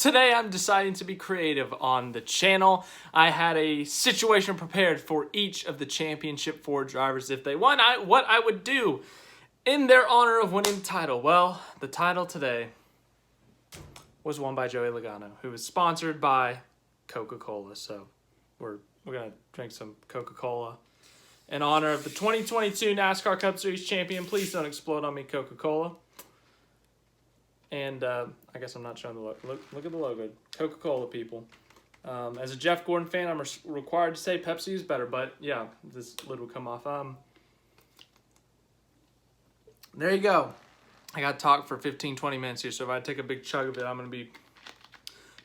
Today I'm deciding to be creative on the channel. I had a situation prepared for each of the Championship 4 drivers if they won. What I would do in their honor of winning the title. Well, the title today was won by Joey Logano, who was sponsored by Coca-Cola. So we're gonna drink some Coca-Cola in honor of the 2022 NASCAR Cup Series champion. Please don't explode on me, Coca-Cola. And I guess I'm not showing the logo. Look at the logo. Coca-Cola, people. As a Jeff Gordon fan, I'm required to say Pepsi is better. But, yeah, this lid will come off. There you go. I got to talk for 15, 20 minutes here. So if I take a big chug of it, I'm going to be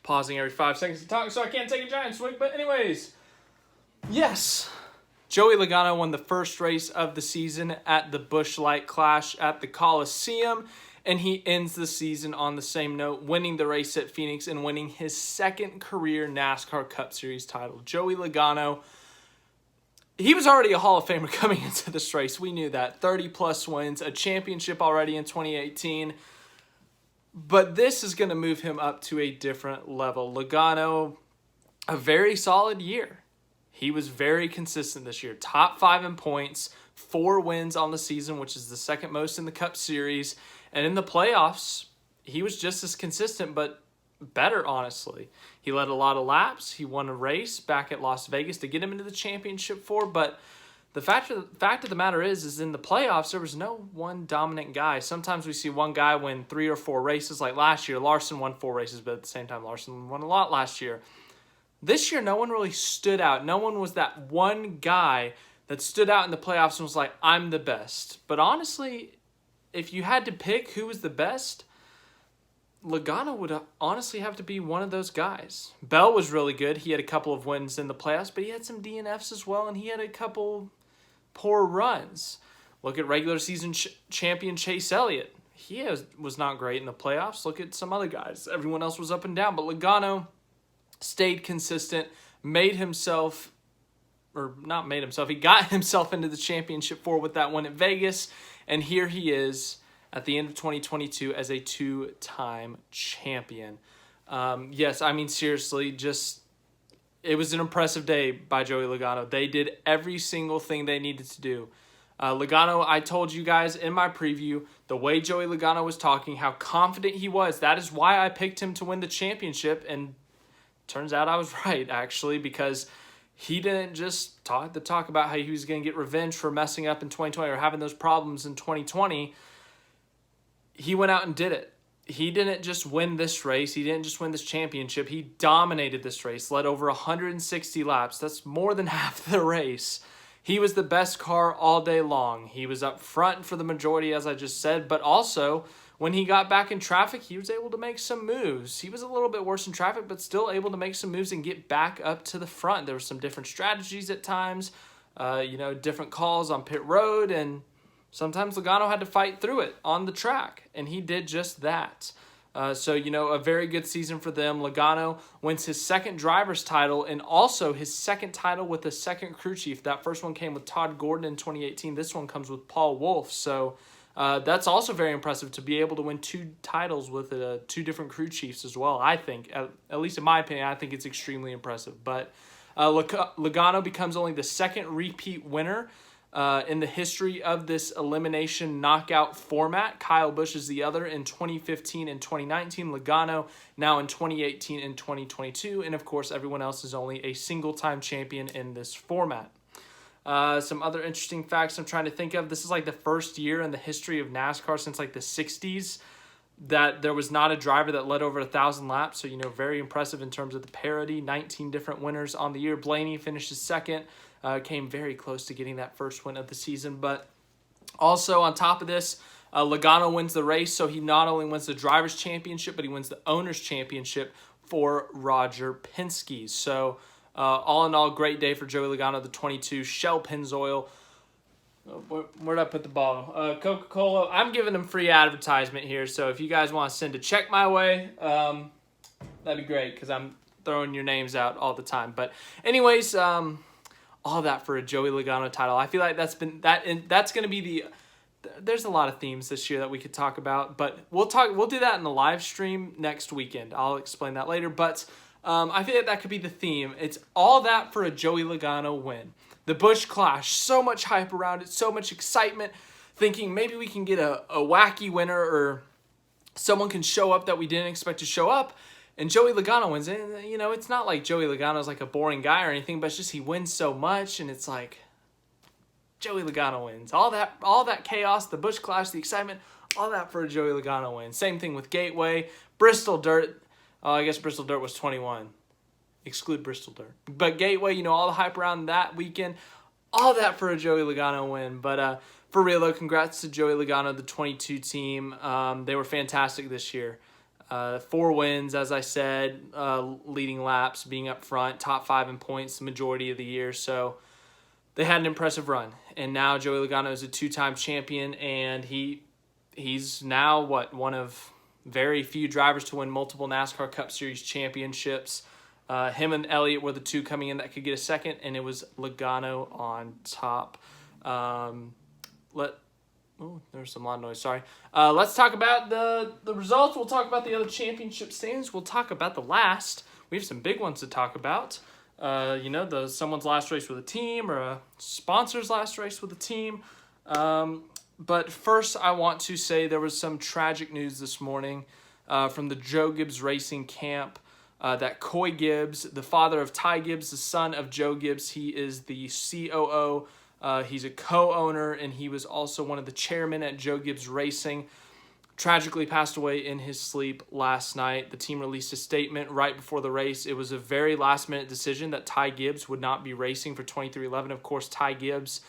pausing every 5 seconds to talk. So I can't take a giant swig. But anyways, yes. Joey Logano won the first race of the season at the Busch Light Clash at the Coliseum. And he ends the season on the same note, winning the race at Phoenix and winning his second career NASCAR Cup Series title. Joey Logano, he was already a Hall of Famer coming into this race. We knew that. 30-plus wins, a championship already in 2018. But this is going to move him up to a different level. Logano, a very solid year. He was very consistent this year. Top 5 in points, 4 wins on the season, which is the second most in the Cup Series. And in the playoffs, he was just as consistent, but better, honestly. He led a lot of laps. He won a race back at Las Vegas to get him into the Championship 4. But the fact of the matter is in the playoffs, there was no one dominant guy. Sometimes we see one guy win 3 or 4 races, like last year. Larson won 4 races, but at the same time, Larson won a lot last year. This year, no one really stood out. No one was that one guy that stood out in the playoffs and was like, I'm the best. But honestly, if you had to pick who was the best, Logano would honestly have to be one of those guys. Bell was really good. He had a couple of wins in the playoffs, but he had some DNFs as well, and he had a couple poor runs. Look at regular season champion Chase Elliott. He was not great in the playoffs. Look at some other guys. Everyone else was up and down, but Logano stayed consistent, he got himself into the Championship 4 with that one at Vegas. And here he is at the end of 2022 as a 2-time champion. Yes, I mean, seriously, it was an impressive day by Joey Logano. They did every single thing they needed to do. Logano, I told you guys in my preview, the way Joey Logano was talking, how confident he was. That is why I picked him to win the championship. And turns out I was right, actually, because he didn't just talk about how he was going to get revenge for messing up in 2020 or having those problems in 2020. He went out and did it. He didn't just win this race. He didn't just win this championship. He dominated this race, led over 160 laps. That's more than half the race. He was the best car all day long. He was up front for the majority, as I just said, but also when he got back in traffic, he was able to make some moves. He was a little bit worse in traffic, but still able to make some moves and get back up to the front. There were some different strategies at times, different calls on pit road, and sometimes Logano had to fight through it on the track, and he did just that. A very good season for them. Logano wins his second driver's title and also his second title with a second crew chief. That first one came with Todd Gordon in 2018. This one comes with Paul Wolfe. So that's also very impressive to be able to win 2 titles with 2 different crew chiefs as well. I think, at least in my opinion, I think it's extremely impressive. But Logano becomes only the second repeat winner in the history of this elimination knockout format. Kyle Busch is the other in 2015 and 2019. Logano now in 2018 and 2022. And, of course, everyone else is only a single-time champion in this format. Some other interesting facts I'm trying to think of. This is like the first year in the history of NASCAR since like the 60s that there was not a driver that led over 1,000 laps. So, very impressive in terms of the parity. 19 different winners on the year. Blaney finishes second. Came very close to getting that first win of the season. But also on top of this, Logano wins the race. So he not only wins the Drivers' Championship, but he wins the Owners' Championship for Roger Penske. So all in all, great day for Joey Logano, the 22 Shell Pennzoil. Where'd I put the bottle? Coca-Cola. I'm giving them free advertisement here, so if you guys want to send a check my way, that'd be great because I'm throwing your names out all the time. But anyways, all that for a Joey Logano title. I feel like that's going to be there's a lot of themes this year that we could talk about, but we'll do that in the live stream next weekend. I'll explain that later, but I feel like that could be the theme. It's all that for a Joey Logano win. The Busch Clash, so much hype around it, so much excitement, thinking maybe we can get a wacky winner or someone can show up that we didn't expect to show up, and Joey Logano wins. And, it's not like Joey Logano's like a boring guy or anything, but it's just he wins so much, and it's like, Joey Logano wins. All that chaos, the Busch Clash, the excitement, all that for a Joey Logano win. Same thing with Gateway, Bristol Dirt. Oh, I guess Bristol Dirt was 21. Exclude Bristol Dirt. But Gateway, all the hype around that weekend, all that for a Joey Logano win. But for real, though, congrats to Joey Logano, the 22 team. They were fantastic this year. 4 wins, as I said, leading laps, being up front, top 5 in points the majority of the year. So they had an impressive run. And now Joey Logano is a 2-time champion, and he's now, one of very few drivers to win multiple NASCAR Cup Series championships. Him and Elliott were the 2 coming in that could get a second, and it was Logano on top. There's some loud noise, sorry. Let's talk about the results. We'll talk about the other championship standings. We'll talk about the last. We have some big ones to talk about. Someone's last race with a team or a sponsor's last race with a team. But first, I want to say there was some tragic news this morning from the Joe Gibbs Racing camp that Coy Gibbs, the father of Ty Gibbs, the son of Joe Gibbs, he is the COO. He's a co-owner, and he was also one of the chairmen at Joe Gibbs Racing. Tragically passed away in his sleep last night. The team released a statement right before the race. It was a very last-minute decision that Ty Gibbs would not be racing for 23XI. Of course, Ty Gibbs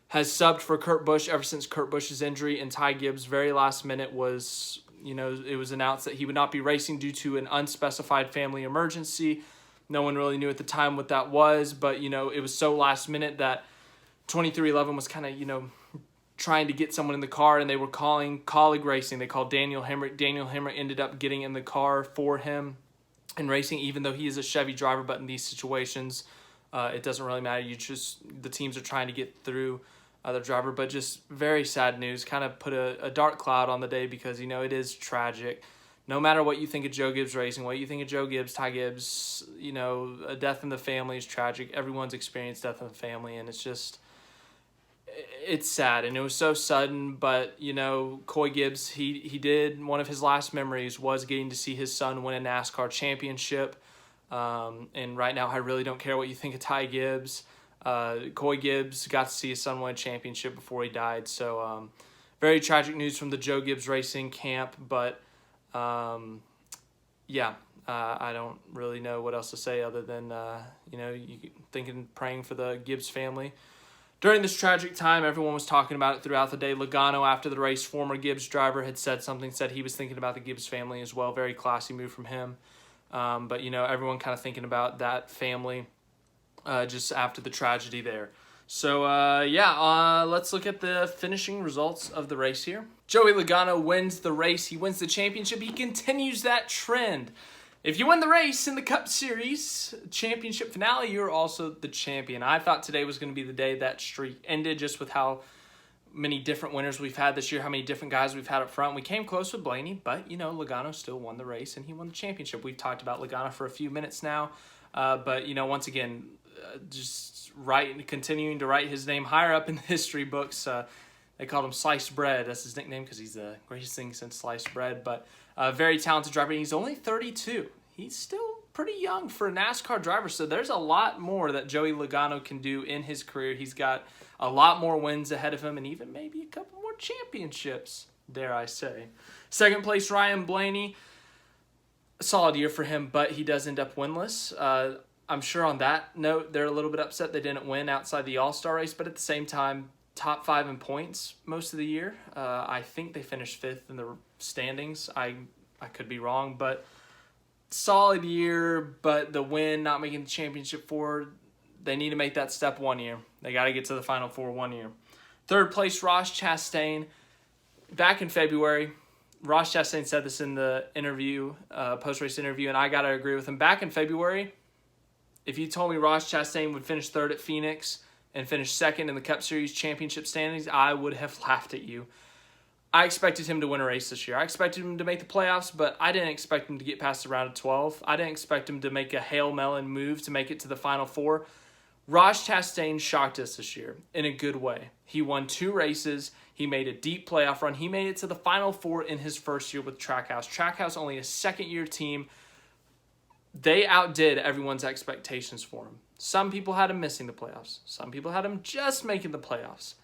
has subbed for Kurt Busch ever since Kurt Busch's injury, and Ty Gibbs, very last minute, was, it was announced that he would not be racing due to an unspecified family emergency. No one really knew at the time what that was, but, it was so last minute that 23XI was kind of, trying to get someone in the car, and they were calling Colleague Racing. They called Daniel Hemrick. Daniel Hemrick ended up getting in the car for him and racing, even though he is a Chevy driver. But in these situations, it doesn't really matter. The teams are trying to get through the driver. But just very sad news. Kind of put a dark cloud on the day because, it is tragic. No matter what you think of Joe Gibbs Racing, what you think of Joe Gibbs, Ty Gibbs, a death in the family is tragic. Everyone's experienced death in the family, and it's sad, and it was so sudden, but, Coy Gibbs, he did, one of his last memories was getting to see his son win a NASCAR championship, and right now I really don't care what you think of Ty Gibbs. Coy Gibbs got to see his son win a championship before he died, so very tragic news from the Joe Gibbs Racing camp, but, I don't really know what else to say other than, praying for the Gibbs family. During this tragic time, everyone was talking about it throughout the day. Logano, after the race, former Gibbs driver, had said he was thinking about the Gibbs family as well. Very classy move from him. But, everyone kind of thinking about that family just after the tragedy there. So, let's look at the finishing results of the race here. Joey Logano wins the race. He wins the championship. He continues that trend. If you win the race in the Cup Series championship finale, you're also the champion. I thought today was going to be the day that streak ended, just with how many different winners we've had this year, how many different guys we've had up front. We came close with Blaney, but, Logano still won the race, and he won the championship. We've talked about Logano for a few minutes now, but, once again, continuing to write his name higher up in the history books. They called him Sliced Bread. That's his nickname because he's the greatest thing since sliced bread, but very talented driver. He's only 32. He's still pretty young for a NASCAR driver, so there's a lot more that Joey Logano can do in his career. He's got a lot more wins ahead of him and even maybe a couple more championships, dare I say. Second place, Ryan Blaney. A solid year for him, but he does end up winless. I'm sure on that note, they're a little bit upset they didn't win outside the All-Star race, but at the same time, top 5 in points most of the year. I think they finished 5th in the standings. I could be wrong, but solid year, but the win, not making the championship 4, they need to make that step 1 year. They got to get to the Final 4 1 year. Third place, Ross Chastain. Back in February, Ross Chastain said this in the interview, post-race interview, and I got to agree with him. Back in February, if you told me Ross Chastain would finish 3rd at Phoenix and finished second in the Cup Series championship standings, I would have laughed at you. I expected him to win a race this year. I expected him to make the playoffs, but I didn't expect him to get past the round of 12. I didn't expect him to make a Hail Melon move to make it to the Final Four. Ross Chastain shocked us this year in a good way. He won 2 races. He made a deep playoff run. He made it to the Final Four in his first year with Trackhouse. Trackhouse, only a second-year team. They outdid everyone's expectations for him. Some people had him missing the playoffs. Some people had him just making the playoffs.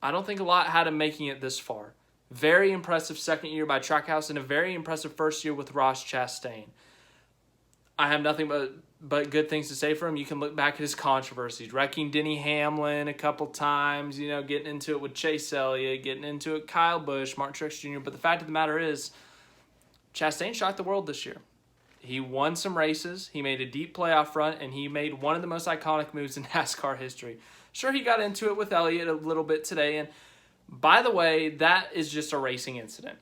I don't think a lot had him making it this far. Very impressive second year by Trackhouse and a very impressive first year with Ross Chastain. I have nothing but good things to say for him. You can look back at his controversies, wrecking Denny Hamlin a couple times, getting into it with Chase Elliott, getting into it with Kyle Busch, Martin Truex Jr. But the fact of the matter is, Chastain shocked the world this year. He won some races, he made a deep playoff run, and he made one of the most iconic moves in NASCAR history. Sure, he got into it with Elliott a little bit today, and by the way, that is just a racing incident.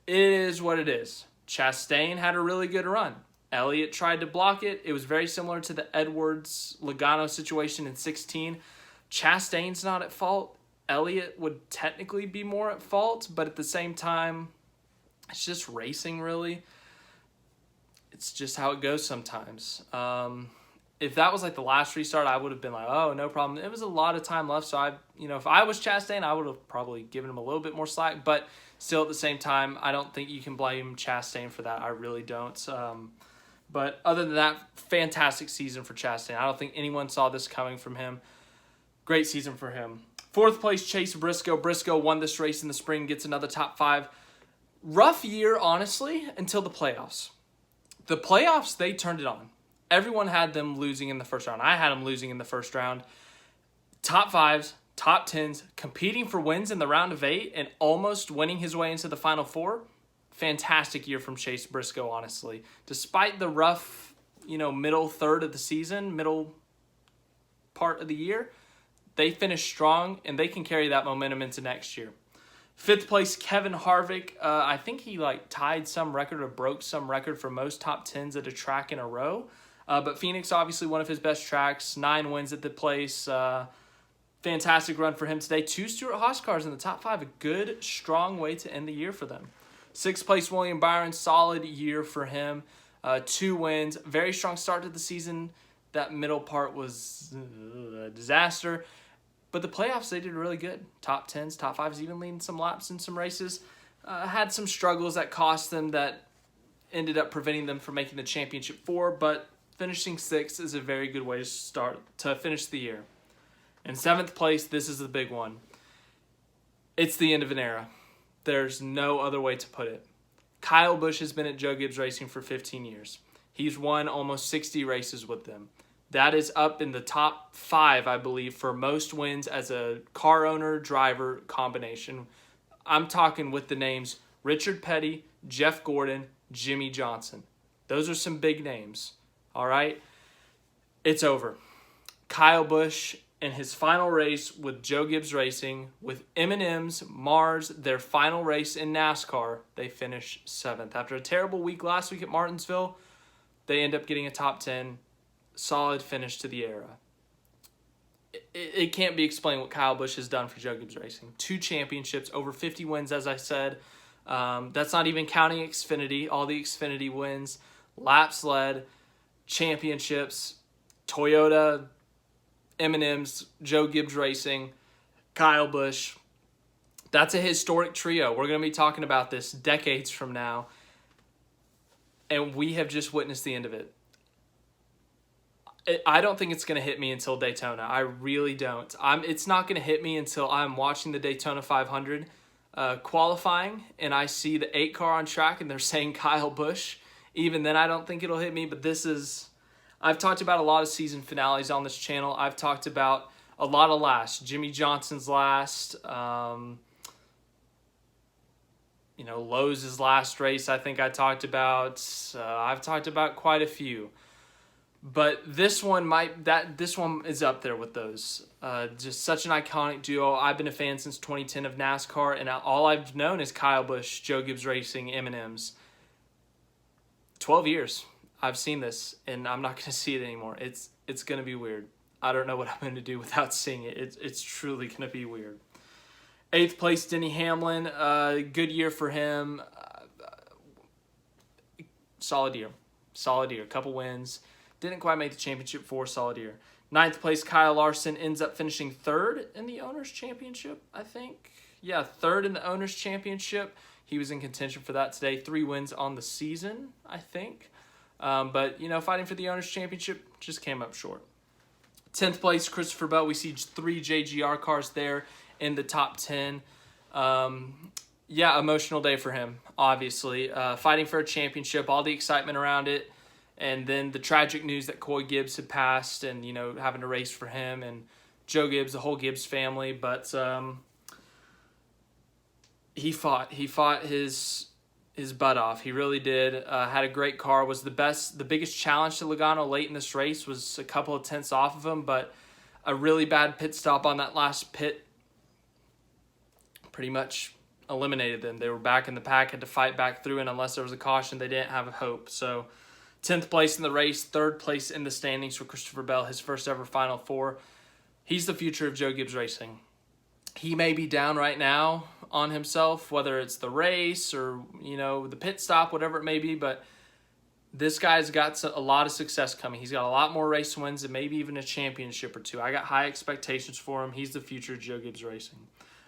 It is what it is. Chastain had a really good run. Elliott tried to block it. It was very similar to the Edwards-Logano situation in 16. Chastain's not at fault. Elliott would technically be more at fault, but at the same time, it's just racing, really. It's just how it goes sometimes. If that was like the last restart, I would have been like, oh, no problem. It was a lot of time left, so if I was Chastain, I would have probably given him a little bit more slack, but still at the same time, I don't think you can blame Chastain for that. I really don't. But other than that, fantastic season for Chastain. I don't think anyone saw this coming from him. Great season for him. 4th place, Chase Briscoe. Briscoe won this race in the spring, gets another top 5. Rough year, honestly, until the playoffs. The playoffs, they turned it on. Everyone had them losing in the first round. I had them losing in the first round. Top 5s, top 10s, competing for wins in the round of 8 and almost winning his way into the Final Four. Fantastic year from Chase Briscoe, honestly. Despite the rough, middle third of the season, middle part of the year, they finished strong, and they can carry that momentum into next year. 5th place, Kevin Harvick. I think he tied some record or broke some record for most top 10s at a track in a row. But Phoenix, obviously one of his best tracks. 9 wins at the place. Fantastic run for him today. 2 Stewart-Haas cars in the top 5. A good, strong way to end the year for them. 6th place, William Byron. Solid year for him. 2 wins. Very strong start to the season. That middle part was a disaster. But the playoffs, they did really good. Top 10s, top 5s, even leading some laps in some races. Had some struggles that cost them, that ended up preventing them from making the championship 4. But finishing 6th is a very good way to finish the year. In 7th place, this is the big one. It's the end of an era. There's no other way to put it. Kyle Busch has been at Joe Gibbs Racing for 15 years. He's won almost 60 races with them. That is up in the top 5, I believe, for most wins as a car owner-driver combination. I'm talking with the names Richard Petty, Jeff Gordon, Jimmy Johnson. Those are some big names, all right? It's over. Kyle Busch in his final race with Joe Gibbs Racing, with M&M's, Mars, their final race in NASCAR, they finish 7th. After a terrible week last week at Martinsville, they end up getting a top 10. Solid finish to the era. It can't be explained what Kyle Busch has done for Joe Gibbs Racing. 2 championships, over 50 wins, as I said. That's not even counting Xfinity, all the Xfinity wins, laps led, championships, Toyota, M&M's, Joe Gibbs Racing, Kyle Busch. That's a historic trio. We're going to be talking about this decades from now, and we have just witnessed the end of it. I don't think it's going to hit me until Daytona. I really don't. It's not going to hit me until I'm watching the Daytona 500 qualifying, and I see the 8 car on track, and they're saying Kyle Busch. Even then, I don't think it'll hit me, but this is... I've talked about a lot of season finales on this channel. I've talked about a lot of lasts. Jimmy Johnson's last. Lowe's last race, I think I talked about. I've talked about quite a few. But this one is up there with those. Just such an iconic duo. I've been a fan since 2010 of NASCAR, and all I've known is Kyle Busch, Joe Gibbs Racing, M&M's. 12 years I've seen this, and I'm not going to see it anymore. It's going to be weird. I don't know what I'm going to do without seeing it. It's truly going to be weird. 8th place, Denny Hamlin. Good year for him. Solid year. Solid year. Couple wins. Didn't quite make the championship for solid year. 9th place, Kyle Larson ends up finishing 3rd in the Owners' Championship, I think. Yeah, 3rd in the Owners' Championship. He was in contention for that today. 3 wins on the season, I think. But, fighting for the Owners' Championship just came up short. 10th place, Christopher Bell. We see 3 JGR cars there in the top 10. Emotional day for him, obviously. Fighting for a championship, all the excitement around it, and then the tragic news that Coy Gibbs had passed and, having to race for him and Joe Gibbs, the whole Gibbs family. But he fought his butt off. He really did. Had a great car. Was the biggest challenge to Logano late in this race. Was a couple of tenths off of him, but a really bad pit stop on that last pit pretty much eliminated them. They were back in the pack, had to fight back through, and unless there was a caution, they didn't have a hope. So 10th place in the race, 3rd place in the standings for Christopher Bell, his first ever Final Four. He's the future of Joe Gibbs Racing. He may be down right now on himself, whether it's the race or, the pit stop, whatever it may be, but this guy's got a lot of success coming. He's got a lot more race wins and maybe even a championship or 2. I got high expectations for him. He's the future of Joe Gibbs Racing.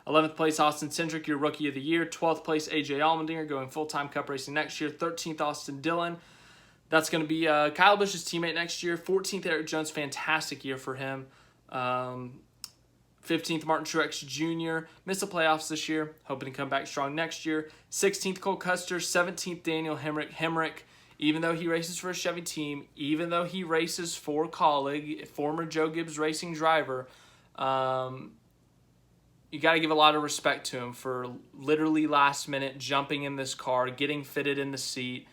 11th place, Austin Cindric, your Rookie of the Year. 12th place, AJ Allmendinger, going full-time Cup racing next year. 13th, Austin Dillon. That's going to be Kyle Busch's teammate next year. 14th, Eric Jones, fantastic year for him. 15th, Martin Truex Jr. Missed the playoffs this year, hoping to come back strong next year. 16th, Cole Custer. 17th, Daniel Hemrick. Even though he races for a Chevy team, even though he races for Colleague, former Joe Gibbs Racing driver, you got to give a lot of respect to him for literally last minute jumping in this car, getting fitted in the seat,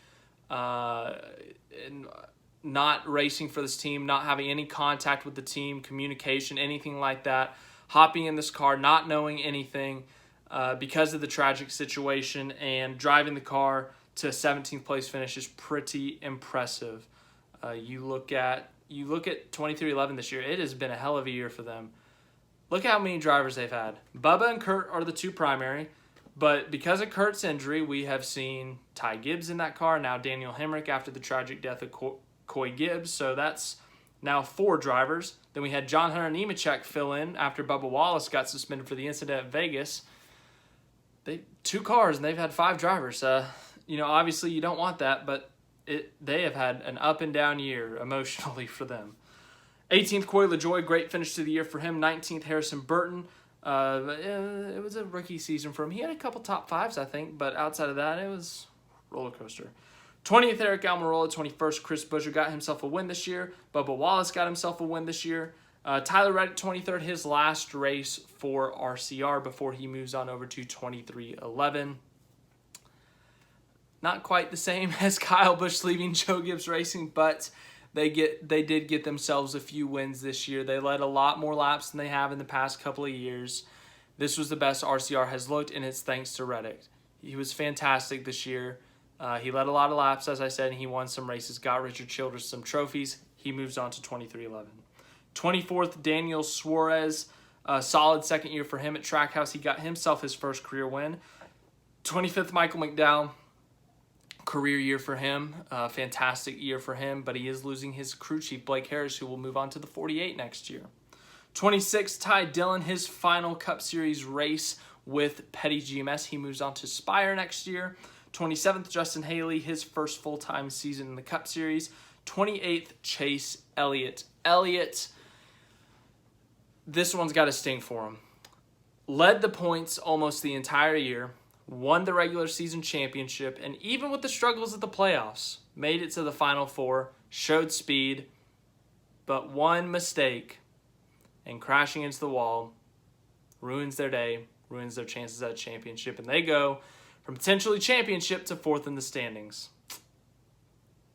and not racing for this team, not having any contact with the team, communication, anything like that. Hopping in this car, not knowing anything because of the tragic situation, and driving the car to a 17th place finish is pretty impressive. You look at 2311 this year. It has been a hell of a year for them. Look how many drivers they've had. Bubba and Kurt are the 2 primary, but because of Kurt's injury, we have seen Ty Gibbs in that car, now Daniel Hemrick after the tragic death of Coy Gibbs, so that's now 4 drivers. Then we had John Hunter Nemechek fill in after Bubba Wallace got suspended for the incident at Vegas. 2 cars, and they've had 5 drivers. Obviously you don't want that, but they have had an up and down year emotionally for them. 18th, Coy LaJoie, great finish to the year for him. 19th, Harrison Burton. It was a rookie season for him. He had a couple top 5s, I think, but outside of that, it was roller coaster. 20th, Eric Almirola. 21st, Chris Buescher got himself a win this year. Bubba Wallace got himself a win this year. Tyler Reddick, 23rd, his last race for RCR before he moves on over to 2311. Not quite the same as Kyle Busch leaving Joe Gibbs Racing, but they did get themselves a few wins this year. They led a lot more laps than they have in the past couple of years. This was the best RCR has looked, and it's thanks to Reddick. He was fantastic this year. He led a lot of laps, as I said, and he won some races, got Richard Childress some trophies. He moves on to 2311. 24th, Daniel Suarez. Solid second year for him at Trackhouse. He got himself his first career win. 25th, Michael McDowell. Career year for him, fantastic year for him, but he is losing his crew chief, Blake Harris, who will move on to the 48 next year. 26th, Ty Dillon, his final Cup Series race with Petty GMS. He moves on to Spire next year. 27th, Justin Haley, his first full-time season in the Cup Series. 28th, Chase Elliott. This one's got a sting for him. Led the points almost the entire year. Won the regular season championship, and even with the struggles at the playoffs, made it to the Final Four, showed speed, but one mistake and crashing into the wall ruins their day, ruins their chances at a championship, and they go from potentially championship to 4th in the standings.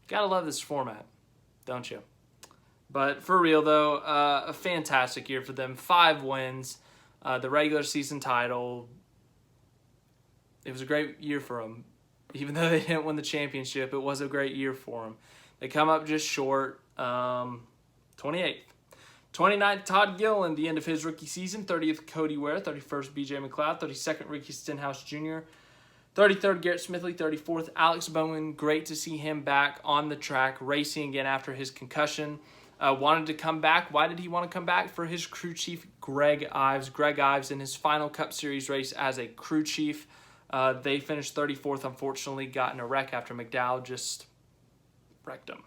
Gotta love this format, don't you? But for real, though, a fantastic year for them. 5 wins, the regular season title. It was a great year for them. Even though they didn't win the championship, it was a great year for them. They come up just short, 28th. 29th, Todd Gilliland, the end of his rookie season. 30th, Cody Ware. 31st, B.J. McLeod. 32nd, Ricky Stenhouse Jr. 33rd, Garrett Smithley. 34th, Alex Bowman. Great to see him back on the track, racing again after his concussion. Wanted to come back. Why did he want to come back? For his crew chief, Greg Ives. Greg Ives in his final Cup Series race as a crew chief. They finished 34th, unfortunately, got in a wreck after McDowell just wrecked him.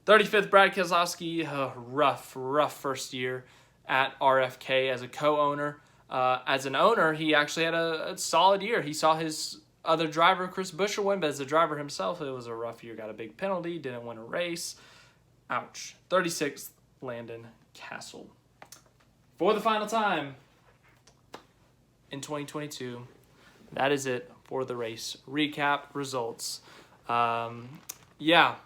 35th, Brad Keselowski, rough first year at RFK as a co-owner. As an owner, he actually had a solid year. He saw his other driver, Chris Buescher, win, but as a driver himself, it was a rough year. Got a big penalty, didn't win a race. Ouch. 36th, Landon Castle. For the final time in 2022, that is it for the race. Recap, results. Yeah.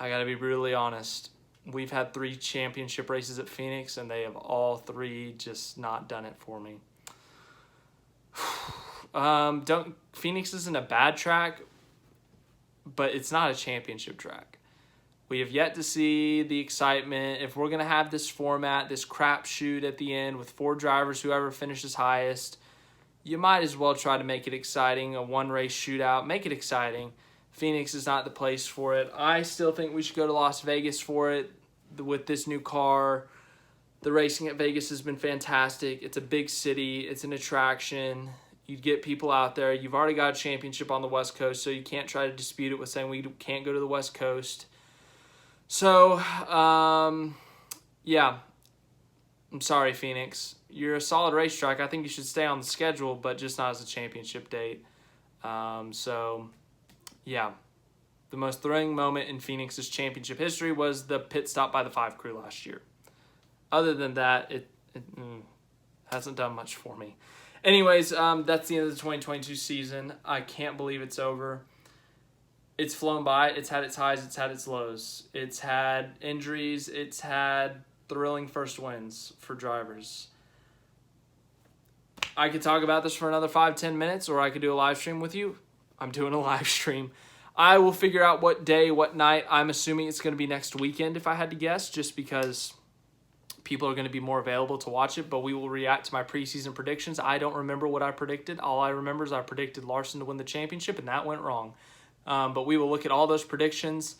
I got to be brutally honest. We've had 3 championship races at Phoenix, and they have all 3 just not done it for me. Phoenix isn't a bad track, but it's not a championship track. We have yet to see the excitement. If we're going to have this format, this crapshoot at the end with 4 drivers, whoever finishes highest, you might as well try to make it exciting, a one-race shootout. Make it exciting. Phoenix is not the place for it. I still think we should go to Las Vegas for it with this new car. The racing at Vegas has been fantastic. It's a big city. It's an attraction. You get people out there. You've already got a championship on the West Coast, so you can't try to dispute it with saying we can't go to the West Coast. So, yeah. I'm sorry, Phoenix. You're a solid racetrack. I think you should stay on the schedule, but just not as a championship date. Yeah, the most thrilling moment in Phoenix's championship history was the pit stop by the 5 crew last year. Other than that, it hasn't done much for me. Anyways, that's the end of the 2022 season. I can't believe it's over. It's flown by. It's had its highs. It's had its lows. It's had injuries. It's had thrilling first wins for drivers. I could talk about this for another 5-10 minutes, or I could do a live stream with you. I'm doing a live stream. I will figure out what day, what night. I'm assuming it's going to be next weekend if I had to guess, just because people are going to be more available to watch it, but we will react to my preseason predictions. I don't remember what I predicted. All I remember is I predicted Larson to win the championship, and that went wrong. But we will look at all those predictions.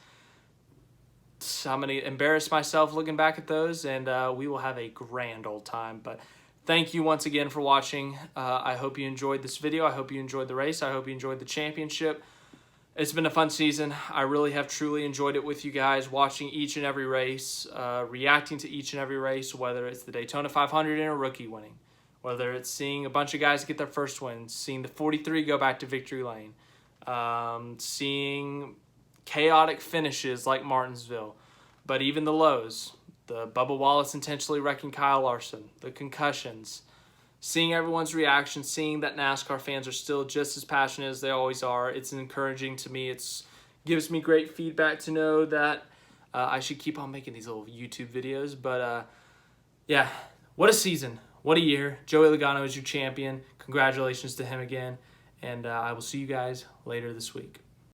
So I'm going to embarrass myself looking back at those, and we will have a grand old time. But thank you once again for watching. I hope you enjoyed this video. I hope you enjoyed the race. I hope you enjoyed the championship. It's been a fun season. I really have truly enjoyed it with you guys, watching each and every race, reacting to each and every race, whether it's the Daytona 500 and a rookie winning, whether it's seeing a bunch of guys get their first wins, seeing the 43 go back to victory lane, seeing chaotic finishes like Martinsville, but even the lows, the Bubba Wallace intentionally wrecking Kyle Larson, the concussions, seeing everyone's reaction, seeing that NASCAR fans are still just as passionate as they always are. It's encouraging to me. It gives me great feedback to know that I should keep on making these little YouTube videos. But yeah, what a season. What a year. Joey Logano is your champion. Congratulations to him again. And I will see you guys later this week.